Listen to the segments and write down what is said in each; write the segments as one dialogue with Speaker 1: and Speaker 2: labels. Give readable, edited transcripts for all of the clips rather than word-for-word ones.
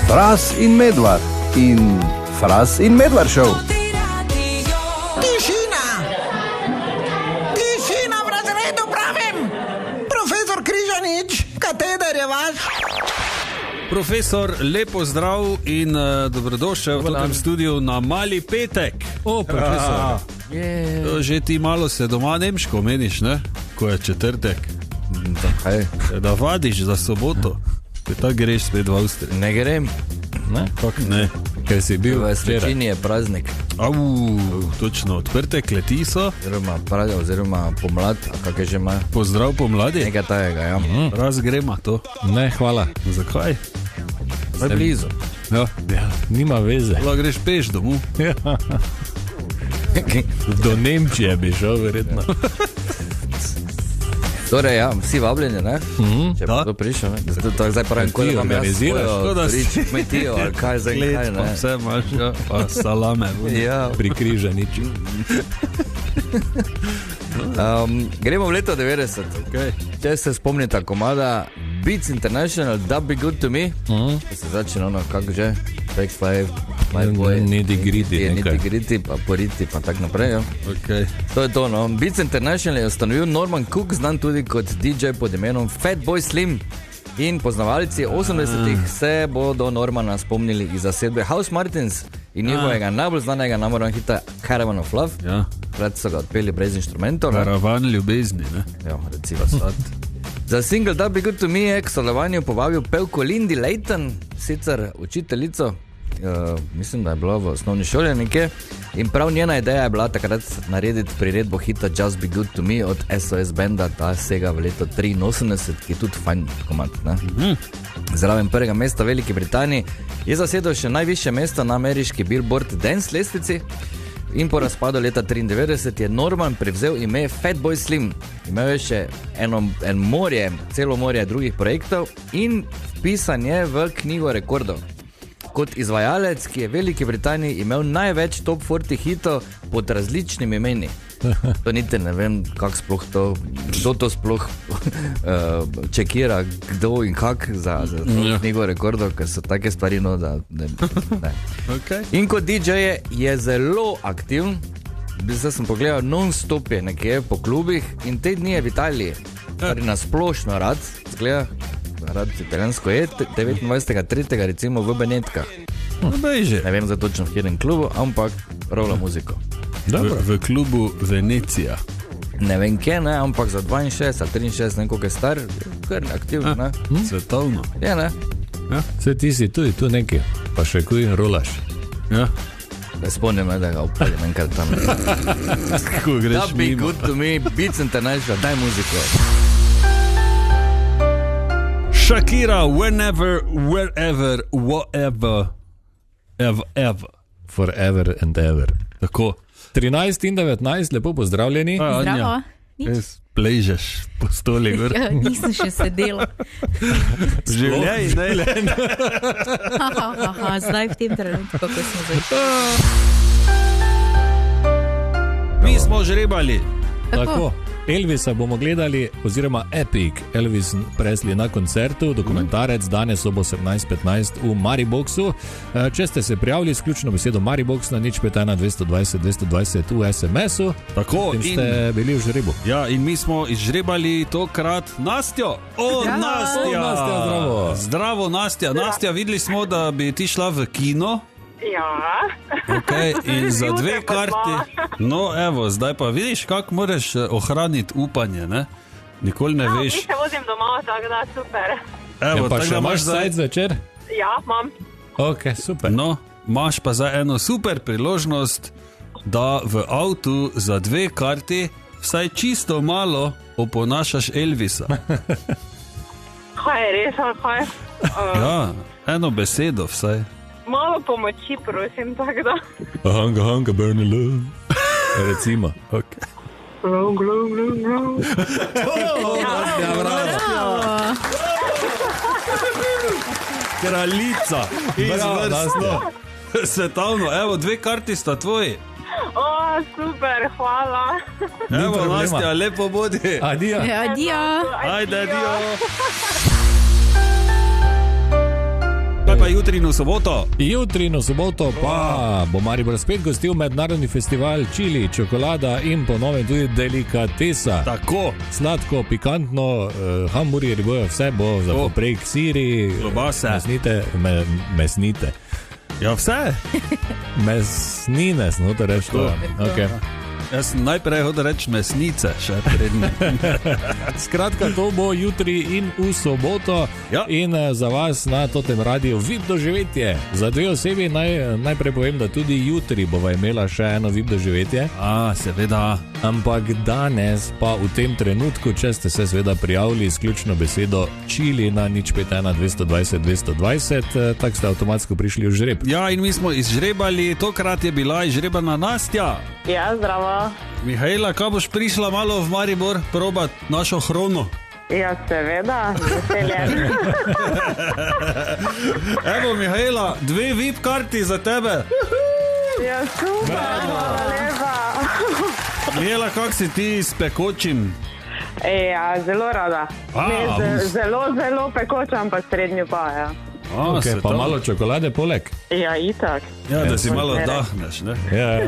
Speaker 1: Fras in Medvard in Fras in Medvard Show.
Speaker 2: Tišina! Tišina v razredu pravim! Profesor Križanič, kateder je vaš?
Speaker 3: Profesor, lepo zdrav in dobrodošel v tem studiu na Mali petek.
Speaker 4: Profesor.
Speaker 3: Že ti malo se doma nemško meniš, ne? Ko je četrtek. Da vadiš za soboto. Tako greš spet v Avstriji.
Speaker 4: Ne grem.
Speaker 3: Ne? Kako ne?
Speaker 4: Ker si bil v Svečini je praznik.
Speaker 3: Točno, odprte kleti so.
Speaker 4: Oziroma pomlad, a kak je že ima?
Speaker 3: Pozdrav pomladi.
Speaker 4: Nekaj tajega, ja.
Speaker 3: Razgrema to.
Speaker 5: Ne, hvala.
Speaker 3: Zakaj?
Speaker 4: Zdaj blizu.
Speaker 3: Ja,
Speaker 5: nima veze.
Speaker 3: lahko greš peš domov.
Speaker 5: Do Nemčije bi šel, verjetno.
Speaker 4: Torej, ja, vsi vabljeni, ne? Če
Speaker 3: Da.
Speaker 4: bo to prišel, ne? Zdaj pravim, ko vam jaz
Speaker 5: organiziraš,
Speaker 4: svojo kmetijo, ali kaj zdaj, kaj,
Speaker 3: Pa
Speaker 4: ne?
Speaker 3: vse imaš, ja, pa salame.
Speaker 4: Ja,
Speaker 5: Pri Križaniču.
Speaker 4: gremo v leto 90.
Speaker 3: Okay.
Speaker 4: Če se spomnite komada Beats International, Da Be Good To Me, ki se začne ono, kako že, Take Five, My Boy,
Speaker 5: Nitty
Speaker 4: Gritty, pa Poriti, pa tak naprej, ja.
Speaker 3: Okay.
Speaker 4: To je to, no. Beats International je ustanovil Norman Cook, znan tudi kot DJ pod imenom Fatboy Slim. In poznavalci 80-ih se bodo Normana spomnili iz zasedbe House Martins in njegovega najbolj znanega number hita Caravan of Love.
Speaker 3: Ja.
Speaker 4: Pred so ga odpeli brez inštrumentov. Ne?
Speaker 3: Karavan ljubezni, ne?
Speaker 4: Ja, recimo. Za single Da Be Good To Me je k sodelovanju povabil pevko Lindy Layton, sicer učiteljico, mislim, da je bila v osnovni šoli nekje, in prav njena ideja je bila takrat narediti priredbo hita Just Be Good To Me od SOS benda, ta sega v leto 83, ki je tudi fajn komad, ne? Zraven prvega mesta v Veliki Britaniji je zasedel še najvišje mesto na ameriški Billboard Dance lestvici. In po razpadu leta 93 je Norman prevzel ime Fatboy Slim. Imel je še celo morje drugih projektov in vpisan je v knjigo rekordov. Kot izvajalec, ki je v Veliki Britaniji imel največ top 40 hitov pod različnimi imeni. To niti ne vem, kdo to sploh čekira, kdo in kak za knjigo rekordov, ker so take stvari, no, da ne.
Speaker 3: Okay.
Speaker 4: In kot DJ je zelo aktiven. Zdaj sem pogledal, non-stop je nekje po klubih in te dni je v Italiji, kar je nasplošno rad, zgleda, rad italijansko je, 29.3. recimo v Benetkah. Ne vem za točno v katerem klubu, ampak rovla muziko.
Speaker 3: V klubu Venecija.
Speaker 4: Ne vem kje, ne, ampak za 62 ali 63, ne koliko je star, kar aktivno, ne?
Speaker 3: Svetovno.
Speaker 4: Je, ne?
Speaker 5: Vse ti si tudi tu neki, pa še kuj rolaš.
Speaker 3: Ja.
Speaker 4: Ne spomnim, da ga upaljem enkrat tam.
Speaker 3: Kako greš
Speaker 4: Da Be
Speaker 3: mimo.
Speaker 4: Good To Me, Beats International, daj muziko.
Speaker 3: Shakira, whenever, wherever, whatever, ever.
Speaker 5: Forever and ever.
Speaker 3: Tako.
Speaker 5: 13 in 19, lepo pozdravljeni.
Speaker 3: Anja, pležeš po stoli gor.
Speaker 6: Ja, nisem še sedela.
Speaker 3: Življaj, ne.
Speaker 6: Zdaj v tem trenutku, ko smo začeli.
Speaker 3: Mi smo žrebali.
Speaker 5: Tako. Elvisa bomo gledali, oziroma Epic Elvis Presley na koncertu, dokumentarec danes ob 18.15 v Mariboxu. Če ste se prijavili s ključno besedo Maribox na 051 220 220 v SMS-u,
Speaker 3: Tako,
Speaker 5: in ste bili v žrebu.
Speaker 3: Ja, in mi smo izžrebali tokrat Nastjo. Nastja!
Speaker 5: Nastja, zdravo.
Speaker 3: Zdravo, Nastja. Nastja, videli smo, da bi ti šla v kino.
Speaker 7: Ja.
Speaker 3: Okay, in za 2 karti. No, evo, zdaj pa vidiš, kako moraš ohraniti upanje, ne? Nikoli ne veš.
Speaker 7: Mi se vozim domov, tako da super.
Speaker 3: Evo,
Speaker 5: Pa
Speaker 3: tako
Speaker 5: še
Speaker 3: da
Speaker 5: imaš
Speaker 3: zdaj-
Speaker 5: sajt zvečer?
Speaker 7: Ja, imam.
Speaker 5: Ok, super.
Speaker 3: No, imaš pa zdaj eno super priložnost, da v avtu za 2 karti vsaj čisto malo oponašaš Elvisa.
Speaker 7: Kaj je res, ali kaj?
Speaker 3: Ja, eno besedo vsaj.
Speaker 7: Malo pomoči, prosim, tako da.
Speaker 5: Hanga, burn love. Recimo.
Speaker 3: Okay.
Speaker 7: Glum, glum, glum, glum.
Speaker 5: Ja, bravo.
Speaker 3: Kraljica.
Speaker 5: Bravo,
Speaker 3: Svetovno, evo, 2 karti sta tvoji.
Speaker 7: O, super, hvala.
Speaker 3: Evo,
Speaker 5: problema.
Speaker 3: Nastja, lepo bodi.
Speaker 5: Adijo.
Speaker 6: Adijo.
Speaker 3: Ajde, adijo. pa jutri in v soboto?
Speaker 5: Jutri in v soboto pa bo Maribor spet gostil mednarodni festival čili, čokolada in po novem tudi delikatesa.
Speaker 3: Tako.
Speaker 5: Sladko, pikantno, hamburgerji bojo, vse bo za poprek, siri,
Speaker 3: klobase,
Speaker 5: mesnite.
Speaker 3: Ja, vse.
Speaker 5: Mesnine, smo to reči. Okay.
Speaker 3: Jaz sem najprej hotel reči mesnice, še prednje.
Speaker 5: Skratka, to bo jutri in v soboto.
Speaker 3: Ja.
Speaker 5: In za vas na totem radiju VIP doživetje. Za dve osebi najprej povem, da tudi jutri bova imela še eno VIP doživetje.
Speaker 3: Seveda.
Speaker 5: Ampak danes pa v tem trenutku, če ste se seveda prijavili izključno besedo čili na 051 220 220, tako ste avtomatsko prišli v žreb.
Speaker 3: Ja, in mi smo izžrebali, tokrat je bila izžrebana Nastja.
Speaker 7: Ja, zdravo.
Speaker 3: Mihaela, kaj boš prišla malo v Maribor probat našo hrono?
Speaker 7: Ja, seveda, veseljen.
Speaker 3: Evo, Mihaela, 2 VIP karti za tebe.
Speaker 7: Ja, super, hvala lepa.
Speaker 3: Mihaela, kak si ti s pekočim?
Speaker 7: Ja, zelo rada. Zelo pekoča, ampak srednjo pa, ja.
Speaker 5: Okay, pa malo čokolade poleg.
Speaker 7: Ja, itak.
Speaker 3: Ja, da si malo dahneš, ne?
Speaker 5: Ja.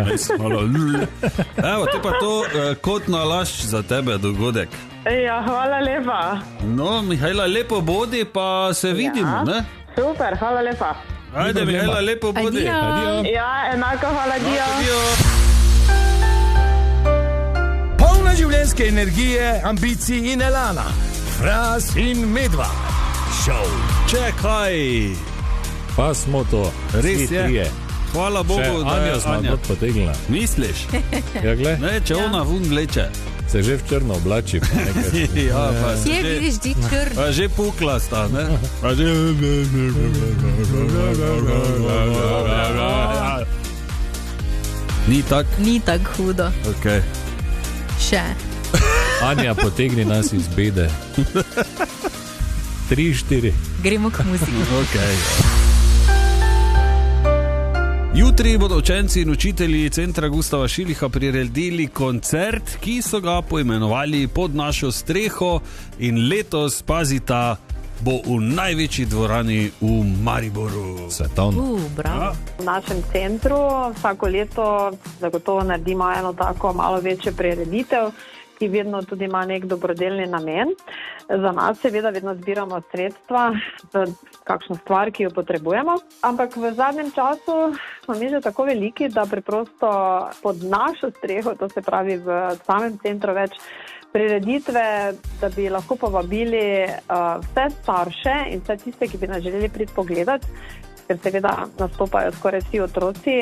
Speaker 3: Evo, te pa to kot nalašč za tebe dogodek.
Speaker 7: Ja, hvala lepa.
Speaker 3: No, Mihaela, lepo bodi, pa se vidimo, ne?
Speaker 7: Super, hvala lepa.
Speaker 3: Ajde, Mihaela, lepo bodi.
Speaker 6: Adijo.
Speaker 7: Ja, enako, hvala, dio.
Speaker 2: Polna življenjske energije, ambicij in elana. Fras in Medva. Show.
Speaker 3: Čekaj.
Speaker 5: Pa smo to.
Speaker 3: Res je. Hvala Bogu, da je
Speaker 5: Anja potegnila.
Speaker 3: Misliš?
Speaker 5: Ja, gled.
Speaker 3: Ne, če ona vun vleče.
Speaker 5: Se že v črno oblači.
Speaker 3: Ja, pa se
Speaker 6: Kje vidiš ti črn?
Speaker 3: pa že pukla sta, ne? Pa že... Ni tak?
Speaker 6: Ni tako hudo.
Speaker 3: Okay.
Speaker 6: Še.
Speaker 5: Anja, potegni nas iz bede. 3, 4.
Speaker 6: Gremo k muziki.
Speaker 3: Okay. Jutri bodo učenci in učitelji Centra Gustava Šiliha priredili koncert, ki so ga poimenovali Pod našo streho, in letos, pazita, bo v največji dvorani v Mariboru.
Speaker 5: Svetovno.
Speaker 6: Bravo.
Speaker 7: V našem centru vsako leto zagotovo naredimo eno tako malo večjo prireditev, ki vedno tudi ima nek dobrodelni namen. Za nas seveda vedno zbiramo sredstva za kakšno stvar, ki jo potrebujemo, ampak v zadnjem času smo mi že tako veliki, da preprosto pod našo streho, to se pravi v samem centru več prireditve, da bi lahko povabili vse starše in vse tiste, ki bi nas želeli priti pogledati, ker seveda nastopajo skoraj vsi otroci,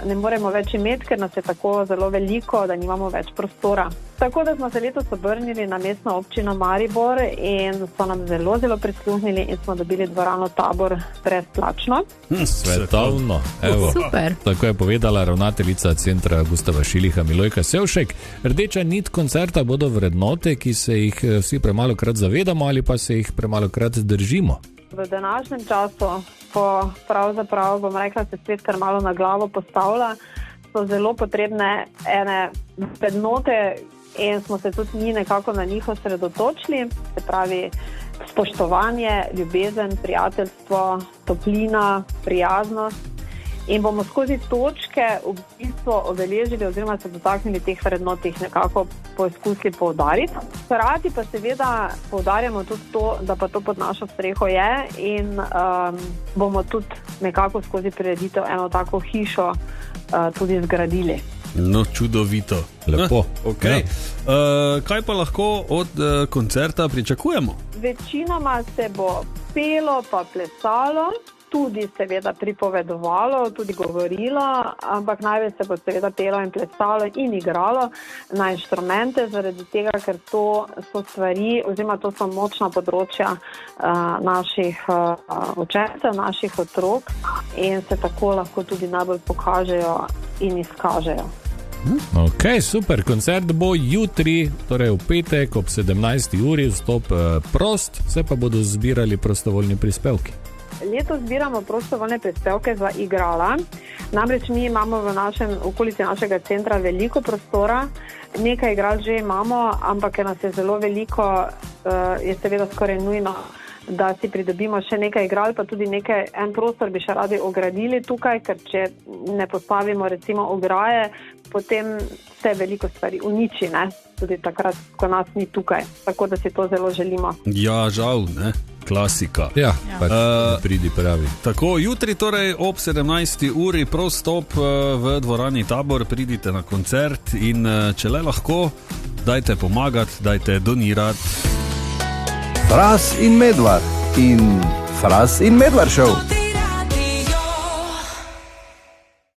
Speaker 7: ne moremo več imeti, ker nas je tako zelo veliko, da nimamo več prostora. Tako da smo se letos obrnili na mestno občino Maribor in so nam zelo, zelo prisluhnili in smo dobili dvorano Tabor brezplačno.
Speaker 5: Svetovno. Evo.
Speaker 6: Super.
Speaker 5: Tako je povedala ravnateljica Centra Gustava Šiliha Milojka Sevšek. Rdeča nit koncerta bodo vrednote, ki se jih vsi premalokrat zavedamo ali pa se jih premalokrat držimo.
Speaker 7: V današnjem času, ko pravzaprav, bom rekla, se svet kar malo na glavo postavlja, so zelo potrebne ene vrednote in smo se tudi mi nekako na njih osredotočili, se pravi spoštovanje, ljubezen, prijateljstvo, toplina, prijaznost. In bomo skozi točke v bistvu obeležili oziroma se dotaknili teh vrednot, jih nekako poizkusili poudariti. Hkrati pa seveda poudarjamo tudi to, da pa to pod našo streho je in bomo tudi nekako skozi prireditev eno tako hišo tudi zgradili.
Speaker 3: No, čudovito.
Speaker 5: Lepo.
Speaker 3: Okay.
Speaker 5: Ja.
Speaker 3: Kaj pa lahko od koncerta pričakujemo?
Speaker 7: Večinoma se bo pelo pa plesalo, tudi seveda pripovedovalo, tudi govorilo, ampak največ se bo seveda pelo in plesalo in igralo na inštrumente, zaradi tega, ker to so stvari oziroma to so močna področja naših učencev, naših otrok in se tako lahko tudi najbolj pokažejo in izkažejo.
Speaker 5: Ok, super, koncert bo jutri, torej v petek ob 17. uri, vstop prost, se pa bodo zbirali prostovoljni prispevki.
Speaker 7: Letos zbiramo prostovoljne prispevke za igrala. Namreč mi imamo v okolici našega centra veliko prostora, nekaj igral že imamo, ampak ker nas je zelo veliko, je seveda skoraj nujno, da si pridobimo še nekaj igral, pa tudi en prostor bi še radi ogradili tukaj, ker če ne postavimo recimo ograje, potem se veliko stvari uniči, ne? Tudi takrat, ko nas ni tukaj. Tako da si to zelo želimo.
Speaker 3: Ja, žal, ne? Klasika.
Speaker 5: Ja, pač pridi pravi.
Speaker 3: Tako, jutri torej ob 17. uri prostop v dvorani Tabor, pridite na koncert in če le lahko, dajte pomagati, dajte donirati.
Speaker 1: Fras in Medvard in Fras in Medvard show.